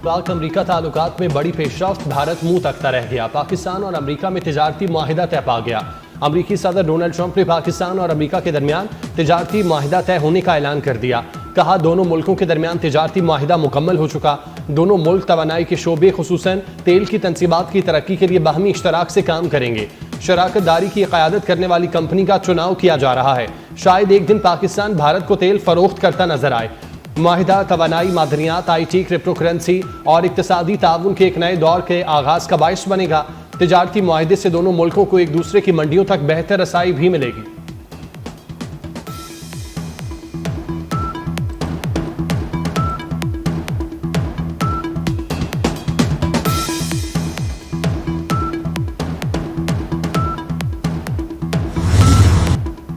پاک امریکہ تعلقات میں بڑی پیش رفت، بھارت منہ تکتا رہ گیا۔ پاکستان اور امریکہ میں تجارتی معاہدہ طے پا گیا۔ امریکی صدر ڈونلڈ ٹرمپ نے پاکستان اور امریکہ کے درمیان تجارتی معاہدہ طے ہونے کا اعلان کر دیا۔ کہا دونوں ملکوں کے درمیان تجارتی معاہدہ مکمل ہو چکا۔ دونوں ملک توانائی کے شعبے خصوصاً تیل کی تنصیبات کی ترقی کے لیے باہمی اشتراک سے کام کریں گے۔ شراکت داری کی قیادت کرنے والی کمپنی کا چناؤ کیا جا رہا ہے۔ شاید ایک دن پاکستان بھارت کو تیل فروخت کرتا نظر آئے۔ معاہدہ توانائی، معدنیات، آئی ٹی، کرپٹو کرنسی اور اقتصادی تعاون کے ایک نئے دور کے آغاز کا باعث بنے گا۔ تجارتی معاہدے سے دونوں ملکوں کو ایک دوسرے کی منڈیوں تک بہتر رسائی بھی ملے گی۔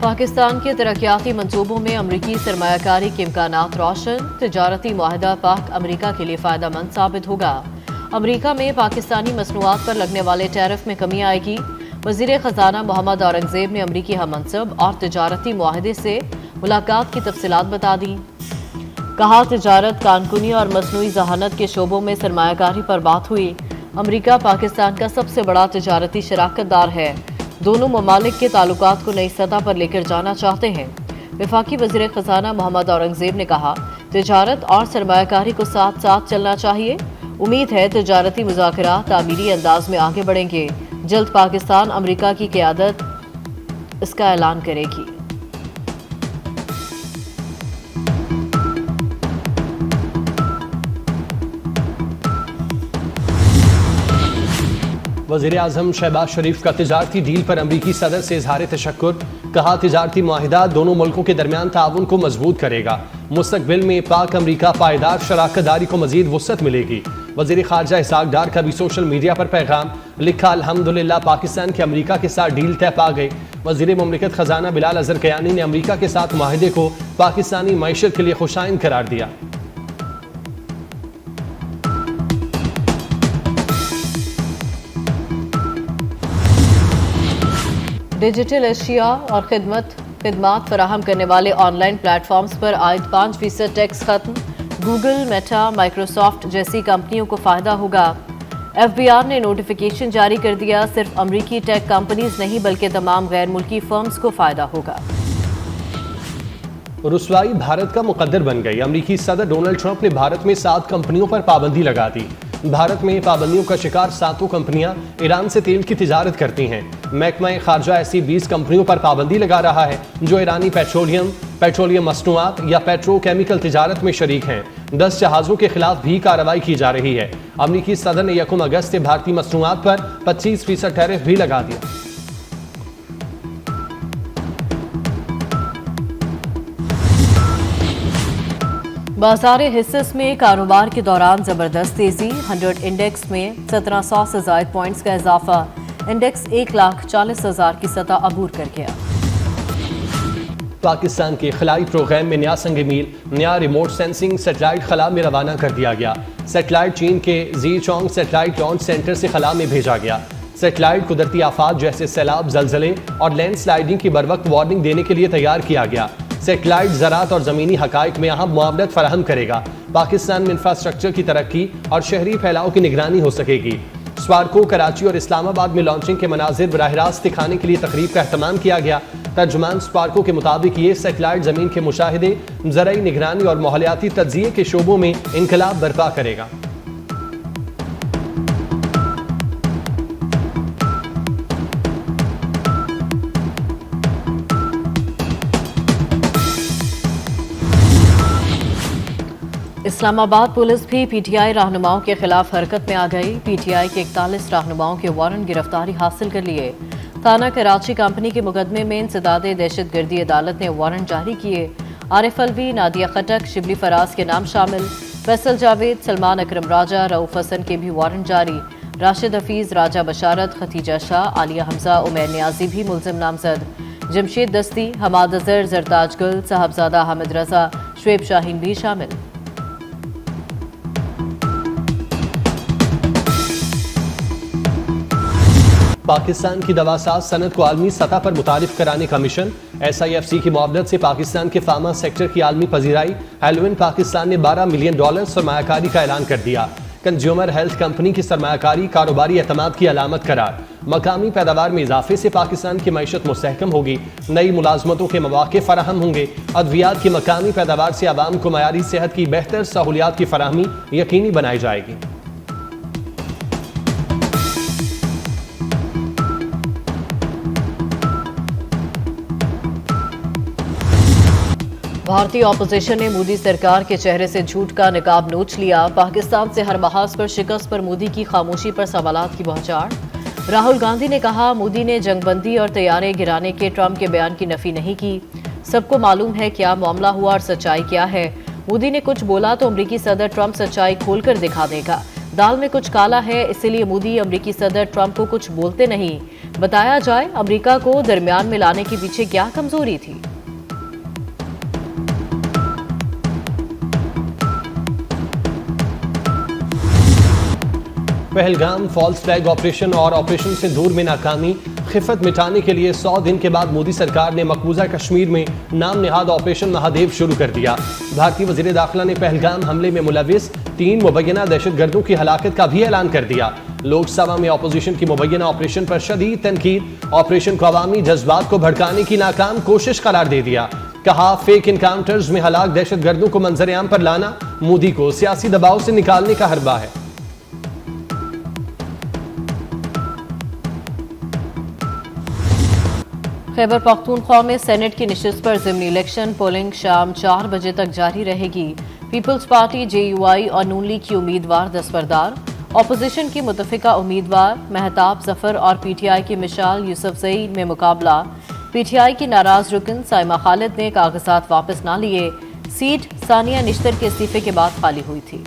پاکستان کے ترقیاتی منصوبوں میں امریکی سرمایہ کاری کے امکانات روشن، تجارتی معاہدہ پاک امریکہ کے لیے فائدہ مند ثابت ہوگا۔ امریکہ میں پاکستانی مصنوعات پر لگنے والے ٹیرف میں کمی آئے گی۔ وزیر خزانہ محمد اورنگزیب نے امریکی ہم منصب اور تجارتی معاہدے سے ملاقات کی تفصیلات بتا دیں۔ کہا تجارت، کانکنی اور مصنوعی ذہانت کے شعبوں میں سرمایہ کاری پر بات ہوئی۔ امریکہ پاکستان کا سب سے بڑا تجارتی شراکت دار ہے۔ دونوں ممالک کے تعلقات کو نئی سطح پر لے کر جانا چاہتے ہیں۔ وفاقی وزیر خزانہ محمد اورنگزیب نے کہا تجارت اور سرمایہ کاری کو ساتھ ساتھ چلنا چاہیے۔ امید ہے تجارتی مذاکرات تعمیری انداز میں آگے بڑھیں گے۔ جلد پاکستان امریکہ کی قیادت اس کا اعلان کرے گی۔ وزیر اعظم شہباز شریف کا تجارتی ڈیل پر امریکی صدر سے اظہار تشکر۔ کہا تجارتی معاہدہ دونوں ملکوں کے درمیان تعاون کو مضبوط کرے گا۔ مستقبل میں پاک امریکہ پائیدار شراکت داری کو مزید وسعت ملے گی۔ وزیر خارجہ اسحاق ڈار کا بھی سوشل میڈیا پر پیغام لکھا، الحمدللہ پاکستان کے امریکہ کے ساتھ ڈیل طے پا گئی۔ وزیر مملکت خزانہ بلال اظہر کیانی نے امریکہ کے ساتھ معاہدے کو پاکستانی معیشت کے لیے خوشائند قرار دیا۔ ڈیجیٹل اشیاء اور خدمات فراہم کرنے والے آن لائن پلیٹ فارمز پر عائد 5% ٹیکس ختم۔ گوگل، میٹا، مائیکروسافٹ جیسی کمپنیوں کو فائدہ ہوگا۔ ایف بی آر نے نوٹیفیکیشن جاری کر دیا، صرف امریکی ٹیک کمپنیز نہیں بلکہ تمام غیر ملکی فرمز کو فائدہ ہوگا۔ رسوائی بھارت کا مقدر بن گئی۔ امریکی صدر ڈونلڈ ٹرمپ نے بھارت میں 7 کمپنیوں پر پابندی لگا دی۔ بھارت میں پابندیوں کا شکار 7 کمپنیاں ایران سے تیل کی تجارت کرتی ہیں۔ محکمہ خارجہ ایسی 20 کمپنیوں پر پابندی لگا رہا ہے جو ایرانی پیٹرولیم مصنوعات یا پیٹرو کیمیکل تجارت میں شریک ہیں۔ 10 جہازوں کے خلاف بھی کارروائی کی جا رہی ہے۔ امریکی صدر نے 1 اگست سے بھارتی مصنوعات پر 25% ٹیرف بھی لگا دیا۔ بازار حصص میں کاروبار کے دوران زبردست تیزی، 100 انڈیکس میں 1700 سے زائد پوائنٹس کا اضافہ، انڈیکس 1,40,000 کی سطح عبور کر گیا۔ پاکستان کے خلائی پروگرام میں نیا سنگ میل، نیا ریموٹ سینسنگ سیٹلائٹ خلا میں روانہ کر دیا گیا۔ سیٹلائٹ چین کے زی چونگ سیٹلائٹ لانچ سینٹر سے خلا میں بھیجا گیا۔ سیٹلائٹ قدرتی آفات جیسے سیلاب، زلزلے اور لینڈ سلائڈنگ کی بروقت وارننگ دینے کے لیے تیار کیا گیا۔ سیٹلائٹ زراعت اور زمینی حقائق میں اہم معاونت فراہم کرے گا۔ پاکستان میں انفراسٹرکچر کی ترقی اور شہری پھیلاؤ کی نگرانی ہو سکے گی۔ سوارکو، کراچی اور اسلام آباد میں لانچنگ کے مناظر براہ راست دکھانے کے لیے تقریب کا اہتمام کیا گیا۔ ترجمان سپارکو کے مطابق یہ سیٹلائٹ زمین کے مشاہدے، زرعی نگرانی اور ماحولیاتی تجزیے کے شعبوں میں انقلاب برپا کرے گا۔ اسلام آباد پولیس بھی پی ٹی آئی رہنماؤں کے خلاف حرکت میں آ گئی۔ پی ٹی آئی کے 41 رہنماؤں کے وارنٹ گرفتاری حاصل کر لیے۔ تھانہ کراچی کمپنی کے مقدمے میں انسداد دہشت گردی عدالت نے وارنٹ جاری کیے۔ عارف الوی، نادیہ خٹک، شبلی فراز کے نام شامل۔ فیصل جاوید، سلمان اکرم راجہ، رؤوف حسن کے بھی وارنٹ جاری۔ راشد حفیظ، راجہ بشارت، ختیجہ شاہ، عالیہ حمزہ، عمیر نیازی بھی ملزم نامزد۔ جمشید دستی، حماد اظہر، زرتاج گل، صاحبزادہ حامد رضا، شعیب شاہین بھی شامل۔ پاکستان کی دواساز صنعت کو عالمی سطح پر متعارف کرانے کا مشن۔ ایس آئی ایف سی کی معاونت سے پاکستان کے فارما سیکٹر کی عالمی پذیرائی۔ ہیلوین پاکستان نے $12 ملین سرمایہ کاری کا اعلان کر دیا۔ کنزیومر ہیلتھ کمپنی کی سرمایہ کاری کاروباری اعتماد کی علامت قرار. مقامی پیداوار میں اضافے سے پاکستان کی معیشت مستحکم ہوگی. نئی ملازمتوں کے مواقع فراہم ہوں گے. ادویات کی مقامی پیداوار سے عوام کو معیاری صحت کی بہتر سہولیات کی فراہمی یقینی بنائی جائے گی. بھارتی اپوزیشن نے مودی سرکار کے چہرے سے جھوٹ کا نقاب نوچ لیا. پاکستان سے ہر محاذ پر شکست پر مودی کی خاموشی پر سوالات کی بہچاڑ. راہل گاندھی نے کہا مودی نے جنگ بندی اور طیارے گرانے کے ٹرمپ کے بیان کی نفی نہیں کی. سب کو معلوم ہے کیا معاملہ ہوا اور سچائی کیا ہے. مودی نے کچھ بولا تو امریکی صدر ٹرمپ سچائی کھول کر دکھا دے گا. دال میں کچھ کالا ہے اسی لیے مودی امریکی صدر ٹرمپ کو کچھ بولتے نہیں. بتایا جائے امریکہ کو درمیان میں لانے کے پیچھے کیا کمزوری تھی. پہلگام فالس فلیگ آپریشن اور آپریشن سے دور میں ناکامی. خفت مٹانے کے لیے 100 دن کے بعد مودی سرکار نے مقبوضہ کشمیر میں نام نہاد آپریشن مہادیو شروع کر دیا. بھارتی وزیر داخلہ نے پہلگام حملے میں ملوث 3 مبینہ دہشت گردوں کی ہلاکت کا بھی اعلان کر دیا. لوک سبھا میں اپوزیشن کی مبینہ آپریشن پر شدید تنقید. آپریشن کو عوامی جذبات کو بھڑکانے کی ناکام کوشش قرار دے دیا. کہا فیک انکاؤنٹرز میں ہلاک دہشت گردوں کو منظر عام پر لانا مودی کو سیاسی دباؤ سے نکالنے کا حربہ ہے. خیبر پختونخوا میں سینٹ کی نشست پر ضمنی الیکشن پولنگ شام 4 بجے تک جاری رہے گی. پیپلز پارٹی JUI اور نون لیگ کی امیدوار دستبردار. اپوزیشن کی متفقہ امیدوار مہتاب ظفر اور PTI کی مشال یوسفزئی میں مقابلہ. PTI کی ناراض رکن سائمہ خالد نے کاغذات واپس نہ لیے. سیٹ ثانیہ نشتر کے استعفے کے بعد خالی ہوئی تھی.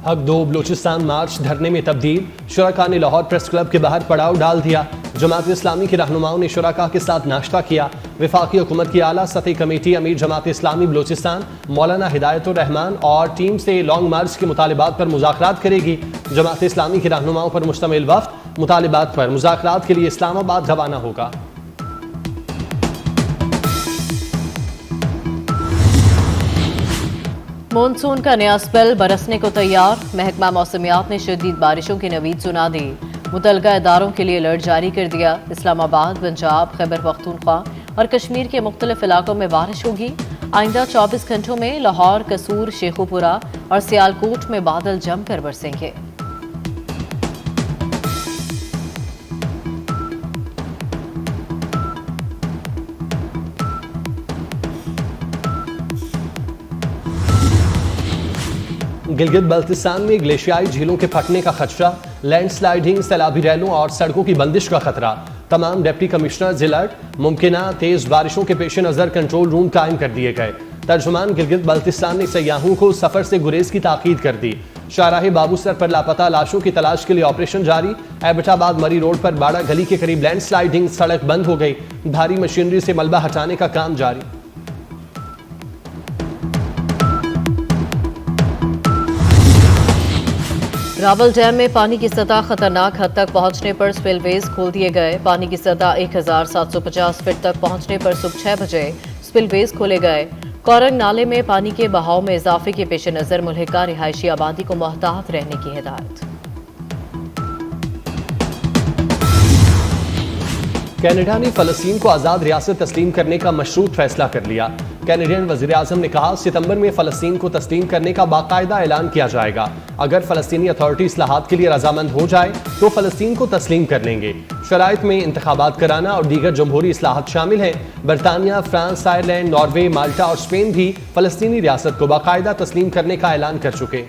حق 2 بلوچستان مارچ دھرنے میں تبدیل. شرکاء نے لاہور پریس کلب کے باہر پڑاؤ ڈال دیا. جماعت اسلامی کے رہنماؤں نے شرکاء کے ساتھ ناشتہ کیا. وفاقی حکومت کی اعلیٰ سطحی کمیٹی امیر جماعت اسلامی بلوچستان مولانا ہدایت الرحمان اور ٹیم سے لانگ مارچ کے مطالبات پر مذاکرات کرے گی. جماعت اسلامی کے رہنماؤں پر مشتمل وفد مطالبات پر مذاکرات کے لیے اسلام آباد روانہ ہوگا. مونسون کا نیا اسپیل برسنے کو تیار. محکمہ موسمیات نے شدید بارشوں کی نوید سنا دی. متعلقہ اداروں کے لیے الرٹ جاری کر دیا. اسلام آباد، پنجاب، خیبر پختونخوا اور کشمیر کے مختلف علاقوں میں بارش ہوگی. آئندہ 24 گھنٹوں میں لاہور، قصور، شیخوپورہ اور سیالکوٹ میں بادل جم کر برسیں گے. گلگت بلتستان میں گلیشیائی جھیلوں کے پھٹنے کا خدشہ. لینڈ سلائیڈنگ، سیلابی ریلوں اور سڑکوں کی بندش کا خطرہ. تمام ڈپٹی کمشنرز الرٹ. ممکنہ تیز بارشوں کے پیش نظر کنٹرول روم قائم کر دیے گئے. ترجمان گلگت بلتستان نے سیاحوں کو سفر سے گریز کی تاکید کر دی. شاہراہ بابو سر پر لاپتہ لاشوں کی تلاش کے لیے آپریشن جاری. ایبٹ آباد مری روڈ پر باڑہ گلی کے قریب لینڈ سلائیڈنگ، سڑک بند ہو گئی. بھاری مشینری سے ملبہ ہٹانے کا کام جاری. راول ڈیم میں پانی کی سطح خطرناک حد تک پہنچنے پر سپل ویز کھول دیے گئے. پانی کی سطح 1750 فٹ تک پہنچنے پر صبح 6 بجے سپل ویز کھولے گئے. کورنگ نالے میں پانی کے بہاؤ میں اضافے کے پیش نظر ملحقہ رہائشی آبادی کو محتاط رہنے کی ہدایت. کینیڈا نے فلسطین کو آزاد ریاست تسلیم کرنے کا مشروط فیصلہ کر لیا. کینیڈین وزیر اعظم نے کہا ستمبر میں فلسطین کو تسلیم کرنے کا باقاعدہ اعلان کیا جائے گا. اگر فلسطینی اتھارٹی اصلاحات کے لیے رضامند ہو جائے تو فلسطین کو تسلیم کر لیں گے. شرائط میں انتخابات کرانا اور دیگر جمہوری اصلاحات شامل ہیں. برطانیہ، فرانس، آئرلینڈ، ناروے، مالٹا اور اسپین بھی فلسطینی ریاست کو باقاعدہ تسلیم کرنے کا اعلان کر چکے.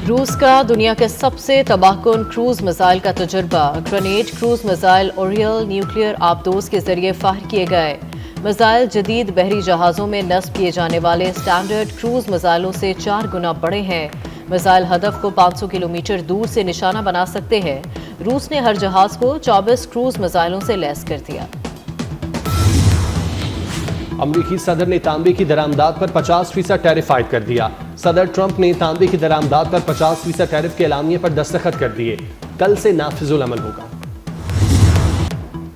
روس کا دنیا کے سب سے تباہ کن کروز میزائل کا تجربہ. گرینیڈ کروز میزائل اوریل نیوکلیئر آبدوز کے ذریعے فائر کیے گئے. میزائل جدید بحری جہازوں میں نصب کیے جانے والے سٹینڈرڈ کروز میزائلوں سے 4 گنا بڑے ہیں. میزائل ہدف کو 500 کلومیٹر دور سے نشانہ بنا سکتے ہیں. روس نے ہر جہاز کو 24 کروز میزائلوں سے لیس کر دیا. امریکی صدر نے تانبے کی درآمدات پر 50% ٹیرف عائد کر دیا. صدر ٹرمپ نے تانبے کی درآمدات پر 50% ٹیرف کے اعلامیے پر دستخط کر دیے. کل سے نافذ العمل ہوگا.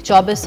24